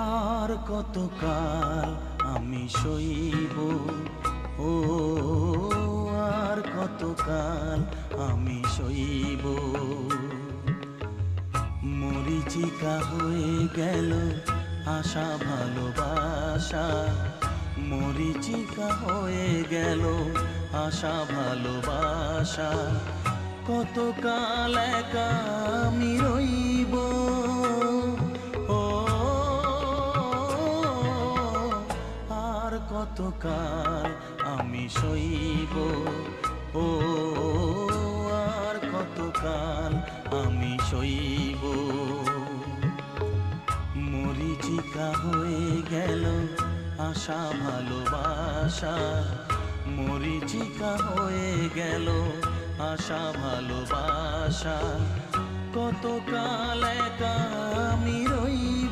আর কতকাল আমি সইব, ও আর কতকাল আমি সইব। মরীচিকা হয়ে গেল আশা ভালোবাসা, মরীচিকা হয়ে গেল আশা ভালোবাসা। কতকাল একা আমি রইব, ও আর কতকাল আমি সইব, ও আর কতকাল আমি সইব। মরীচিকা হয়ে গেল আশা ভালোবাসা, মরীচিকা হয়ে গেল আশা ভালোবাসা। কতকাল একা আমি রইব,